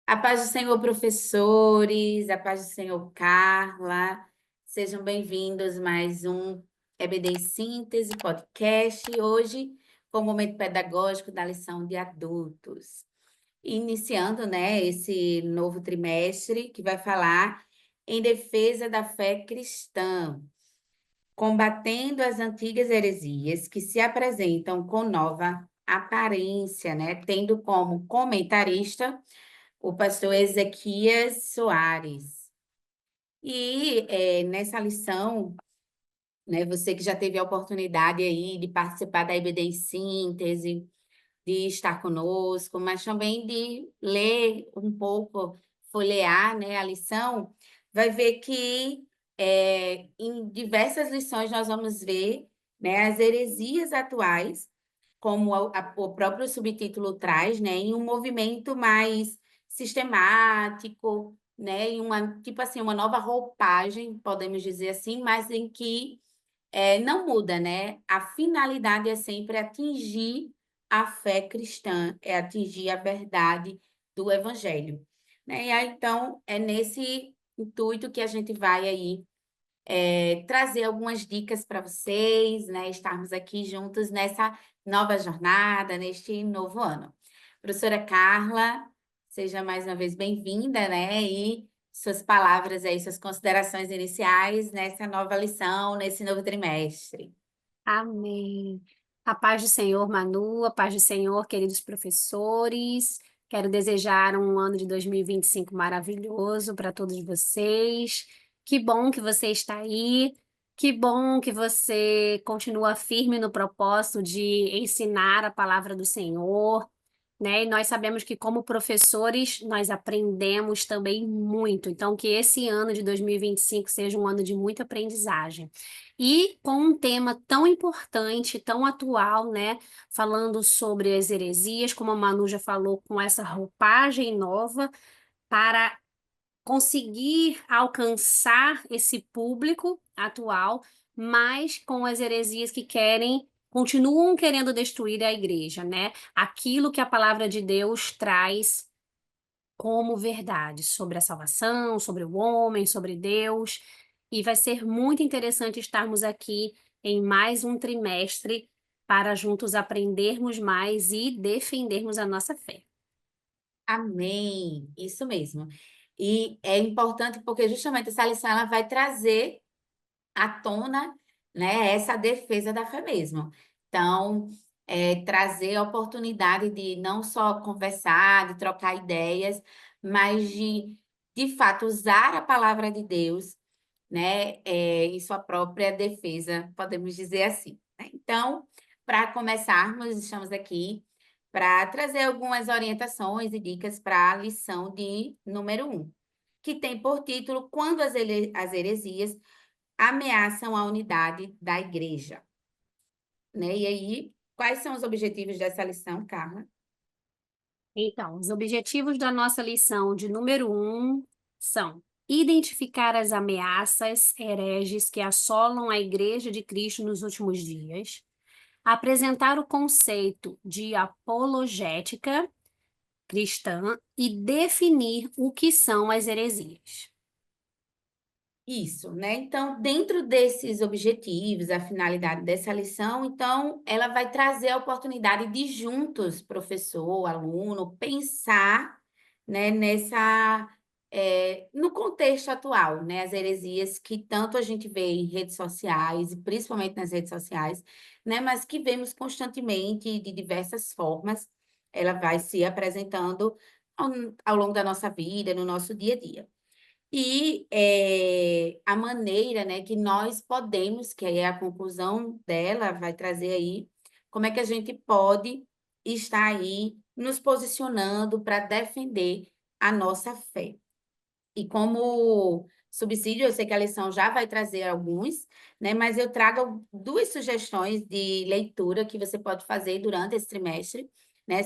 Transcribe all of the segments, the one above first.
A paz do Senhor, professores, a paz do Senhor, Carla. Sejam bem-vindos a mais um EBD Síntese Podcast, hoje com o momento pedagógico da lição de adultos. Iniciando, esse novo trimestre que vai falar em defesa da fé cristã, combatendo as antigas heresias que se apresentam com nova aparência, tendo como comentarista o pastor Ezequias Soares. E nessa lição, você que já teve a oportunidade aí de participar da IBD em Síntese, de estar conosco, mas também de ler um pouco, folhear, a lição, vai ver que em diversas lições nós vamos ver, as heresias atuais, como o próprio subtítulo traz, em um movimento mais sistemático, em uma, tipo assim, uma nova roupagem, podemos dizer assim, mas em que não muda, A finalidade é sempre atingir a fé cristã, é atingir a verdade do evangelho, E aí, então, é nesse intuito que a gente vai aí trazer algumas dicas para vocês, Estarmos aqui juntos nessa nova jornada, neste novo ano. Professora Carla, seja mais uma vez bem-vinda, E suas palavras aí, suas considerações iniciais nessa nova lição, nesse novo trimestre. Amém. A paz do Senhor, Manu, a paz do Senhor, queridos professores. Quero desejar um ano de 2025 maravilhoso para todos vocês. Que bom que você está aí. Que bom que você continua firme no propósito de ensinar a palavra do Senhor, E nós sabemos que, como professores, nós aprendemos também muito. Então, que esse ano de 2025 seja um ano de muita aprendizagem. E com um tema tão importante, tão atual, Falando sobre as heresias, como a Manu já falou, com essa roupagem nova, para conseguir alcançar esse público atual, mas com as heresias que continuam querendo destruir a igreja, Aquilo que a palavra de Deus traz como verdade sobre a salvação, sobre o homem, sobre Deus. E vai ser muito interessante estarmos aqui em mais um trimestre para juntos aprendermos mais e defendermos a nossa fé. Amém, isso mesmo. E é importante porque justamente essa lição ela vai trazer à tona, essa defesa da fé mesmo. Então, trazer a oportunidade de não só conversar, de trocar ideias, mas de fato, usar a palavra de Deus, em sua própria defesa, podemos dizer assim, Então, para começarmos, estamos aqui para trazer algumas orientações e dicas para a lição de número 1, que tem por título Quando as heresias ameaçam a unidade da igreja, E aí, quais são os objetivos dessa lição, Carla? Então, os objetivos da nossa lição de número 1 são identificar as ameaças hereges que assolam a Igreja de Cristo nos últimos dias, apresentar o conceito de apologética cristã e definir o que são as heresias. Isso, Então, dentro desses objetivos, a finalidade dessa lição, então, ela vai trazer a oportunidade de juntos, professor, aluno, pensar, no contexto atual, As heresias que tanto a gente vê em redes sociais, e principalmente nas redes sociais, Mas que vemos constantemente de diversas formas, ela vai se apresentando ao longo da nossa vida, no nosso dia a dia. E a maneira, que nós podemos, que aí é a conclusão dela, vai trazer aí, como é que a gente pode estar aí nos posicionando para defender a nossa fé. E como subsídio, eu sei que a lição já vai trazer alguns, mas eu trago duas sugestões de leitura que você pode fazer durante esse trimestre,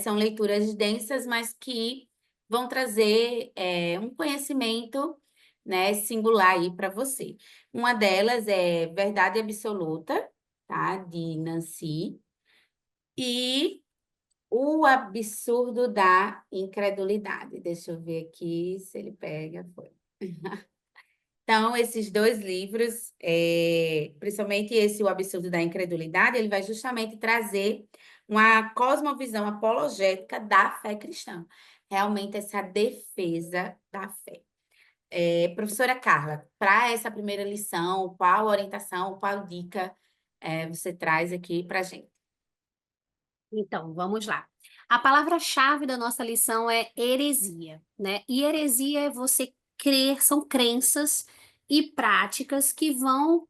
São leituras densas, mas que vão trazer um conhecimento, singular aí para você. Uma delas é Verdade Absoluta, tá? De Nancy. E O absurdo da incredulidade. Deixa eu ver aqui se ele pega. Foi. Então, esses dois livros, principalmente esse O Absurdo da Incredulidade, ele vai justamente trazer uma cosmovisão apologética da fé cristã. Realmente essa defesa da fé. Professora Carla, para essa primeira lição, qual orientação, qual dica você traz aqui para a gente? Então, vamos lá. A palavra-chave da nossa lição é heresia, né? E heresia é você crer, são crenças e práticas que vão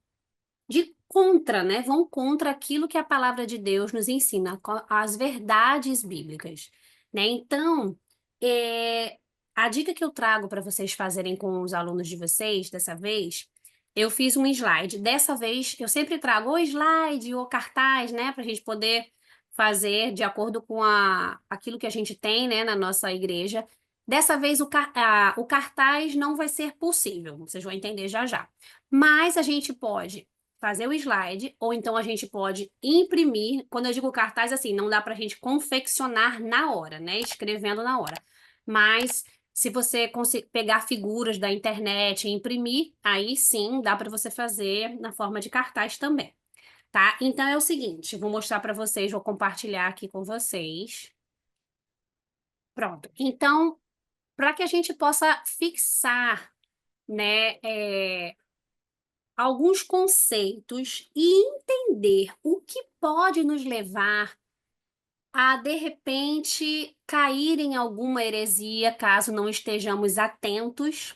de contra, né? Vão contra aquilo que a palavra de Deus nos ensina, as verdades bíblicas, né? Então, é, a dica que eu trago para vocês fazerem com os alunos de vocês, dessa vez, eu fiz um slide. Dessa vez, eu sempre trago o slide ou cartaz, né? Para a gente poder fazer de acordo com aquilo que a gente tem, né, na nossa igreja. Dessa vez, o cartaz não vai ser possível, vocês vão entender já já. Mas a gente pode fazer o slide, ou então a gente pode imprimir. Quando eu digo cartaz, assim, não dá para a gente confeccionar na hora, né? Escrevendo na hora. Mas se você pegar figuras da internet e imprimir, aí sim dá para você fazer na forma de cartaz também, tá? Então é o seguinte, vou mostrar para vocês, vou compartilhar aqui com vocês. Pronto. Então, para que a gente possa fixar, né, alguns conceitos e entender o que pode nos levar a, de repente, cair em alguma heresia, caso não estejamos atentos,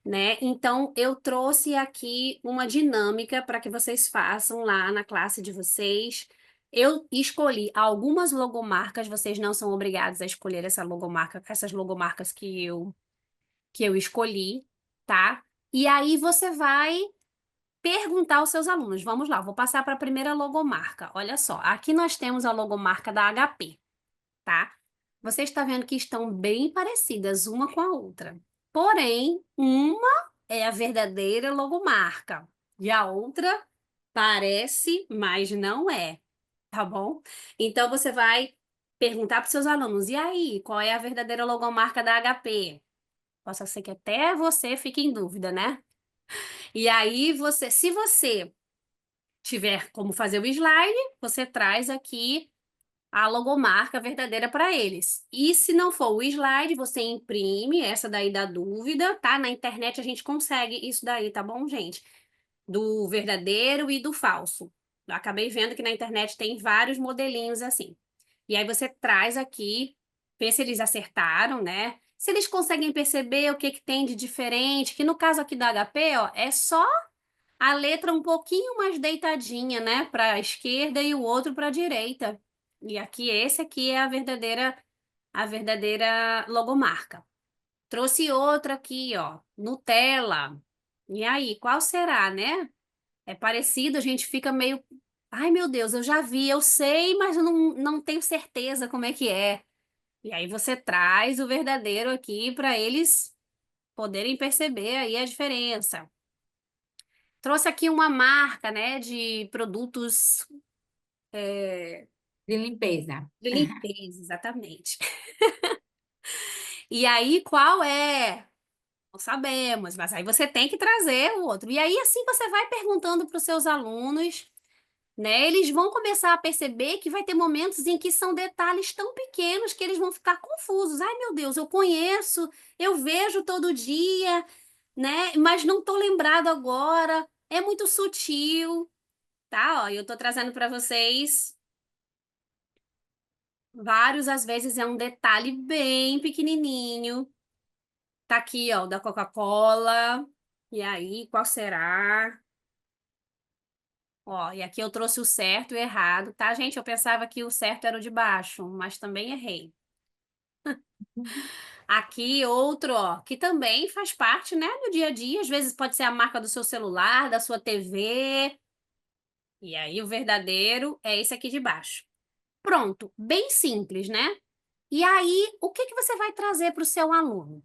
né? Então, eu trouxe aqui uma dinâmica para que vocês façam lá na classe de vocês. Eu escolhi algumas logomarcas, vocês não são obrigados a escolher essa logomarca, essas logomarcas que eu escolhi, tá? E aí você vai perguntar aos seus alunos. Vamos lá, vou passar para a primeira logomarca. Olha só, aqui nós temos a logomarca da HP, tá? Você está vendo que estão bem parecidas uma com a outra. Porém, uma é a verdadeira logomarca e a outra parece, mas não é, tá bom? Então você vai perguntar para os seus alunos: e aí, qual é a verdadeira logomarca da HP? Possa ser que até você fique em dúvida, né? E aí se você tiver como fazer o slide, você traz aqui a logomarca verdadeira para eles. E se não for o slide, você imprime essa daí da dúvida, tá? Na internet a gente consegue isso daí, tá bom, gente? Do verdadeiro e do falso. Eu acabei vendo que na internet tem vários modelinhos assim. E aí você traz aqui, vê se eles acertaram, né? Se eles conseguem perceber o que que tem de diferente, que no caso aqui da HP, ó, é só a letra um pouquinho mais deitadinha, né, para a esquerda e o outro para a direita. E aqui esse aqui é a verdadeira logomarca. Trouxe outra aqui, ó, Nutella. E aí, qual será, né? É parecido, a gente fica meio, ai meu Deus, eu já vi, eu sei, mas eu não tenho certeza como é que é. E aí você traz o verdadeiro aqui para eles poderem perceber aí a diferença. Trouxe aqui uma marca, né, de produtos De limpeza. de limpeza, exatamente. E aí, qual é? Não sabemos, mas aí você tem que trazer o outro. E aí, assim, você vai perguntando para os seus alunos, né? Eles vão começar a perceber que vai ter momentos em que são detalhes tão pequenos que eles vão ficar confusos. Ai, meu Deus, eu conheço, eu vejo todo dia, né? Mas não estou lembrado agora. É muito sutil, tá? Ó, eu estou trazendo para vocês. Vários, às vezes, é um detalhe bem pequenininho. Tá aqui, ó, o da Coca-Cola. E aí, qual será? Ó, e aqui eu trouxe o certo e o errado, tá, gente? Eu pensava que o certo era o de baixo, mas também errei. Aqui outro, ó, que também faz parte, né, do dia a dia. Às vezes pode ser a marca do seu celular, da sua TV. E aí, o verdadeiro é esse aqui de baixo. Pronto, bem simples, né? E aí, o que que você vai trazer para o seu aluno?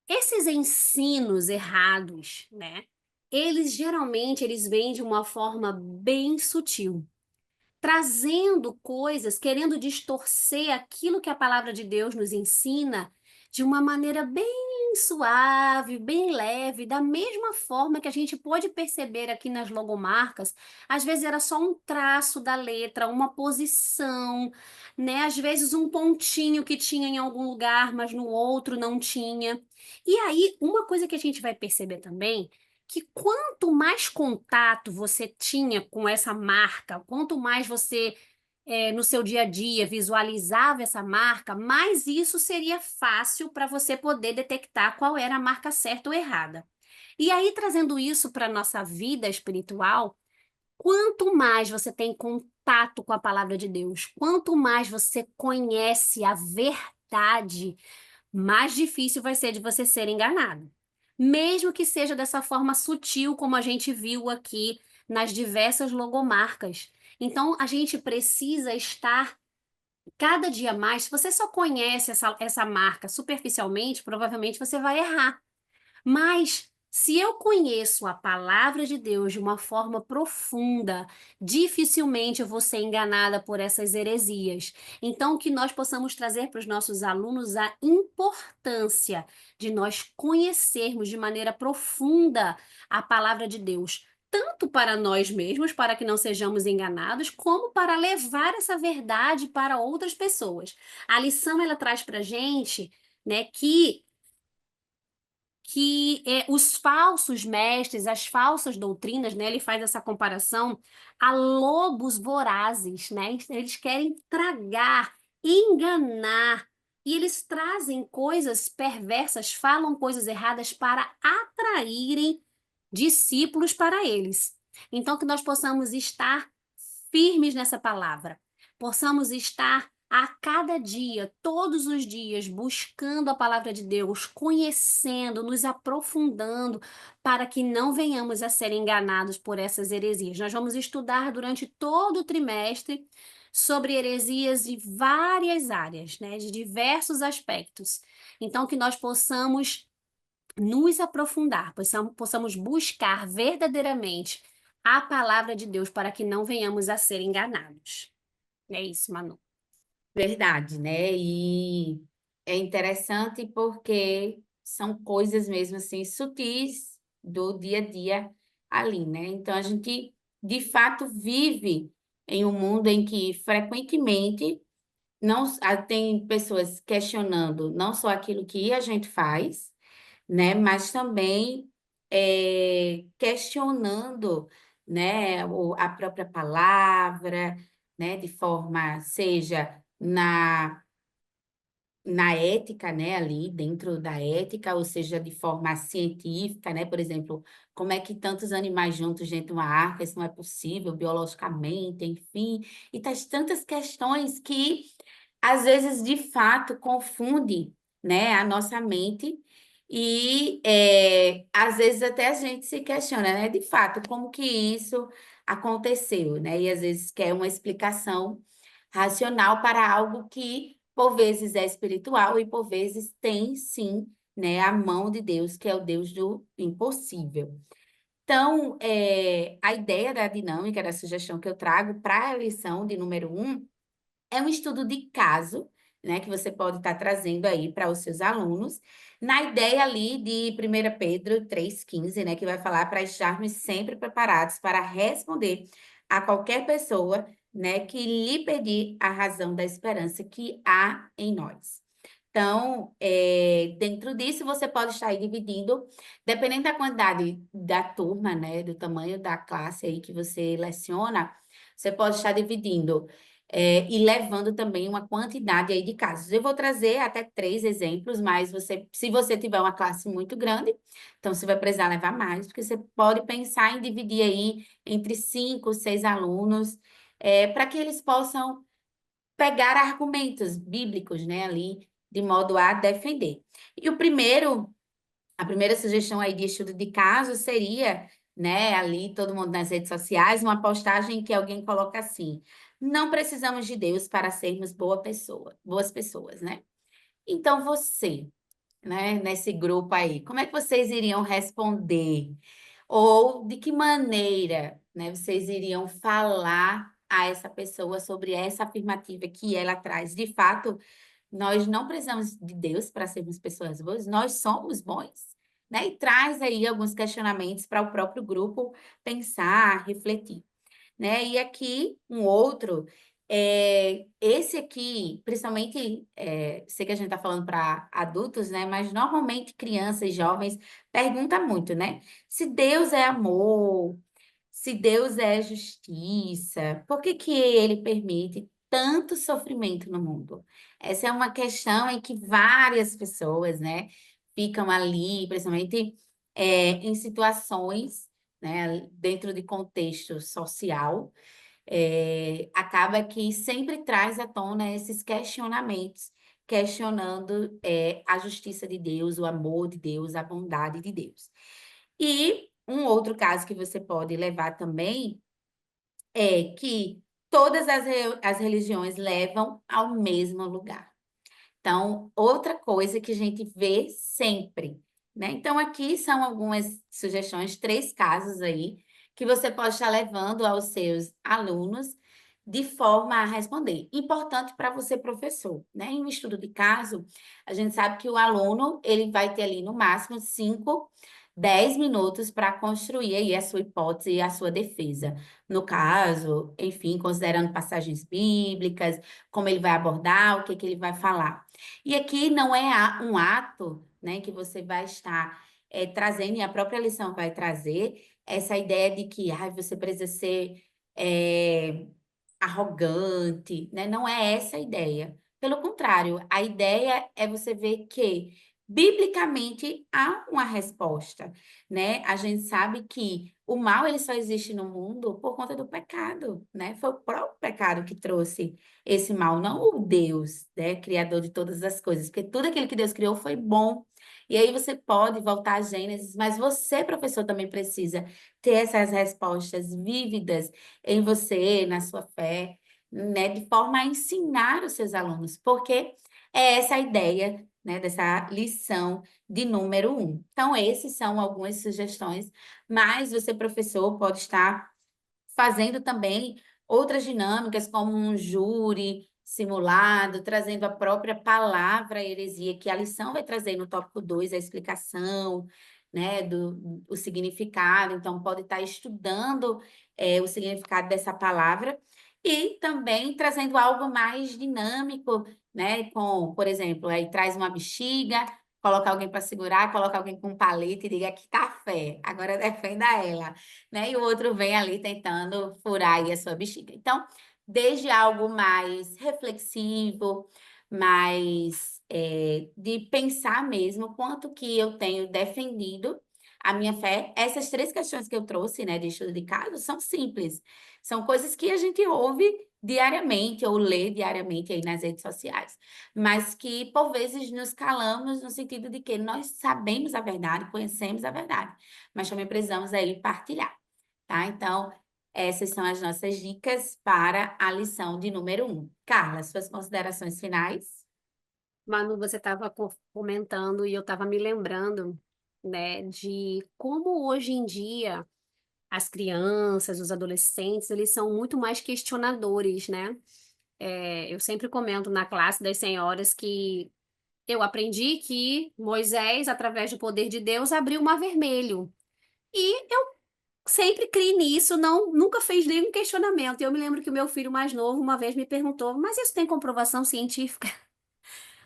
Esses ensinos errados, né? Eles geralmente eles vêm de uma forma bem sutil. trazendo coisas, querendo distorcer aquilo que a palavra de Deus nos ensina de uma maneira bem suave, bem leve, da mesma forma que a gente pode perceber aqui nas logomarcas, às vezes era só um traço da letra, uma posição, né? Às vezes um pontinho que tinha em algum lugar, mas no outro não tinha. E aí, uma coisa que a gente vai perceber também, que quanto mais contato você tinha com essa marca, quanto mais você no seu dia a dia visualizava essa marca, mais isso seria fácil para você poder detectar qual era a marca certa ou errada. E aí, trazendo isso para a nossa vida espiritual, quanto mais você tem contato com a palavra de Deus, quanto mais você conhece a verdade, mais difícil vai ser de você ser enganado. Mesmo que seja dessa forma sutil, como a gente viu aqui nas diversas logomarcas. Então, a gente precisa estar cada dia mais. Se você só conhece essa marca superficialmente, provavelmente você vai errar. Mas se eu conheço a palavra de Deus de uma forma profunda, dificilmente eu vou ser enganada por essas heresias. Então, que nós possamos trazer para os nossos alunos a importância de nós conhecermos de maneira profunda a palavra de Deus, tanto para nós mesmos, para que não sejamos enganados, como para levar essa verdade para outras pessoas. A lição ela traz para a gente, né, que os falsos mestres, as falsas doutrinas, né, ele faz essa comparação a lobos vorazes, né? Eles querem tragar, enganar, e eles trazem coisas perversas, falam coisas erradas para atraírem discípulos para eles. Então, que nós possamos estar firmes nessa palavra, possamos estar a cada dia, todos os dias, buscando a palavra de Deus, conhecendo, nos aprofundando, para que não venhamos a ser enganados por essas heresias. Nós vamos estudar durante todo o trimestre sobre heresias de várias áreas, né, de diversos aspectos. Então, que nós possamos nos aprofundar, possamos buscar verdadeiramente a palavra de Deus para que não venhamos a ser enganados. É isso, Manu. Verdade, né? E é interessante porque são coisas mesmo assim sutis do dia a dia ali, né? Então a gente de fato vive em um mundo em que frequentemente não tem pessoas questionando não só aquilo que a gente faz, né? Mas também questionando, né? A própria palavra, né? De forma seja na ética, né, ali dentro da ética, ou seja, de forma científica, né, por exemplo, como é que tantos animais juntos dentro de uma arca, isso não é possível biologicamente, enfim, e tantas questões que às vezes de fato confunde, né, a nossa mente e às vezes até a gente se questiona, né, de fato, como que isso aconteceu, né, e às vezes quer uma explicação racional para algo que por vezes é espiritual e por vezes tem sim, né, a mão de Deus, que é o Deus do impossível. Então, a ideia da dinâmica, da sugestão que eu trago para a lição de número 1 é um estudo de caso, né, que você pode estar trazendo aí para os seus alunos, na ideia ali de 1 Pedro 3,15, né, que vai falar para estarmos sempre preparados para responder a qualquer pessoa, né, que lhe pedir a razão da esperança que há em nós. Então, dentro disso, você pode estar aí dividindo, dependendo da quantidade da turma, né, do tamanho da classe aí que você leciona, você pode estar dividindo e levando também uma quantidade aí de casos. Eu vou trazer até 3 exemplos, mas se você tiver uma classe muito grande, então você vai precisar levar mais, porque você pode pensar em dividir aí entre 5, 6 alunos, para que eles possam pegar argumentos bíblicos, né, ali, de modo a defender. E a primeira sugestão aí de estudo de caso seria, né, ali todo mundo nas redes sociais, uma postagem que alguém coloca assim: não precisamos de Deus para sermos boas pessoas, né? Então você, né, nesse grupo aí, como é que vocês iriam responder? Ou de que maneira, né, vocês iriam falar a essa pessoa sobre essa afirmativa que ela traz. De fato, nós não precisamos de Deus para sermos pessoas boas, nós somos bons, né? E traz aí alguns questionamentos para o próprio grupo pensar, refletir, né? E aqui um outro, esse aqui, principalmente, sei que a gente está falando para adultos, né? Mas normalmente crianças e jovens perguntam muito, né? Se Deus é amor, se Deus é justiça, por que que ele permite tanto sofrimento no mundo? Essa é uma questão em que várias pessoas, né, ficam ali, principalmente em situações, né, dentro de contexto social, acaba que sempre traz à tona esses questionamentos, questionando a justiça de Deus, o amor de Deus, a bondade de Deus. E um outro caso que você pode levar também é que todas as religiões levam ao mesmo lugar. Então, outra coisa que a gente vê sempre, né? Então, aqui são algumas sugestões, 3 casos aí, que você pode estar levando aos seus alunos de forma a responder. Importante para você, professor, né? Em um estudo de caso, a gente sabe que o aluno, ele vai ter ali no máximo 5, 10 minutos para construir aí a sua hipótese e a sua defesa. No caso, enfim, considerando passagens bíblicas, como ele vai abordar, o que que ele vai falar. E aqui não é um ato, né, que você vai estar trazendo, e a própria lição vai trazer essa ideia de que você precisa ser arrogante, né? Não é essa a ideia. Pelo contrário, a ideia é você ver que, biblicamente, há uma resposta, né? A gente sabe que o mal ele só existe no mundo por conta do pecado, né? Foi o próprio pecado que trouxe esse mal, não o Deus, né? Criador de todas as coisas, porque tudo aquilo que Deus criou foi bom. E aí você pode voltar a Gênesis, mas você, professor, também precisa ter essas respostas vívidas em você, na sua fé, né, de forma a ensinar os seus alunos, porque é essa a ideia, né, dessa lição de número 1. Então, esses são algumas sugestões, mas você, professor, pode estar fazendo também outras dinâmicas, como um júri simulado, trazendo a própria palavra heresia, que a lição vai trazer no tópico 2 a explicação, né, o significado. Então, pode estar estudando o significado dessa palavra e também trazendo algo mais dinâmico, né, com, por exemplo, aí traz uma bexiga, coloca alguém para segurar, coloca alguém com um palito e diga que café, agora defenda ela, né? E o outro vem ali tentando furar aí a sua bexiga. Então, desde algo mais reflexivo, mais de pensar mesmo quanto que eu tenho defendido a minha fé. Essas 3 questões que eu trouxe, né, de estudo de caso, são simples. São coisas que a gente ouve diariamente ou lê diariamente aí nas redes sociais, mas que por vezes nos calamos no sentido de que nós sabemos a verdade, conhecemos a verdade, mas também precisamos aí partilhar, tá? Então, essas são as nossas dicas para a lição de número 1. Carla, suas considerações finais? Manu, você estava comentando e eu estava me lembrando, né, de como hoje em dia as crianças, os adolescentes, eles são muito mais questionadores, né? Eu sempre comento na classe das senhoras que eu aprendi que Moisés, através do poder de Deus, abriu o mar vermelho. E eu sempre criei nisso, não, nunca fez nenhum questionamento. Eu me lembro que o meu filho mais novo uma vez me perguntou, mas isso tem comprovação científica?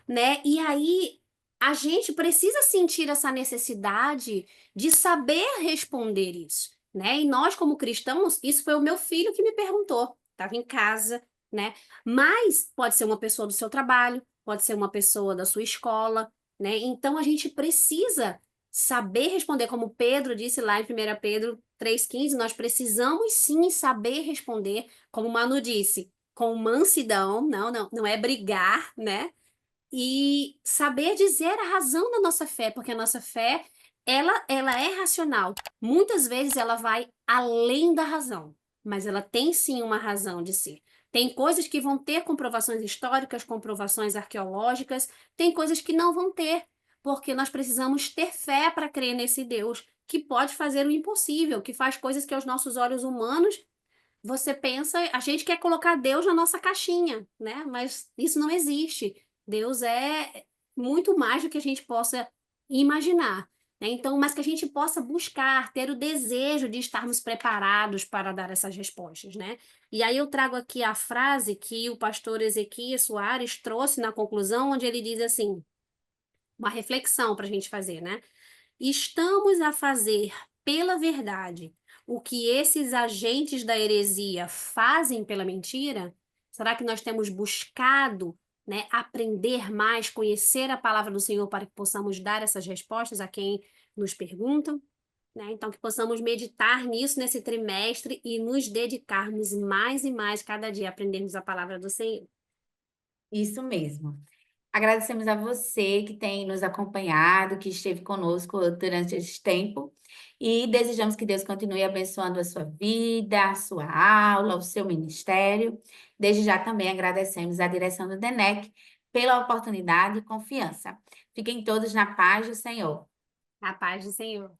Né? E aí a gente precisa sentir essa necessidade de saber responder isso, né? E nós, como cristãos, isso foi o meu filho que me perguntou, estava em casa, né? Mas pode ser uma pessoa do seu trabalho, pode ser uma pessoa da sua escola, né? Então a gente precisa saber responder, como Pedro disse lá em 1 Pedro 3,15, nós precisamos sim saber responder, como o Manu disse, com mansidão, não é brigar, né? E saber dizer a razão da nossa fé, porque a nossa fé, ela é racional. Muitas vezes ela vai além da razão, mas ela tem sim uma razão de ser. Tem coisas que vão ter comprovações históricas, comprovações arqueológicas, tem coisas que não vão ter, porque nós precisamos ter fé para crer nesse Deus que pode fazer o impossível, que faz coisas que aos nossos olhos humanos você pensa, a gente quer colocar Deus na nossa caixinha, né? Mas isso não existe. Deus é muito mais do que a gente possa imaginar, né? Então, mas que a gente possa buscar, ter o desejo de estarmos preparados para dar essas respostas, né? E aí eu trago aqui a frase que o pastor Ezequias Soares trouxe na conclusão, onde ele diz assim, uma reflexão para a gente fazer, né? Estamos a fazer pela verdade o que esses agentes da heresia fazem pela mentira? Será que nós temos buscado, né, aprender mais, conhecer a palavra do Senhor para que possamos dar essas respostas a quem nos perguntam? Né? Então, que possamos meditar nisso nesse trimestre e nos dedicarmos mais e mais cada dia a aprendermos a palavra do Senhor. Isso mesmo. Agradecemos a você que tem nos acompanhado, que esteve conosco durante esse tempo, e desejamos que Deus continue abençoando a sua vida, a sua aula, o seu ministério. Desde já também agradecemos a direção do DENEC pela oportunidade e confiança. Fiquem todos na paz do Senhor. A paz do Senhor.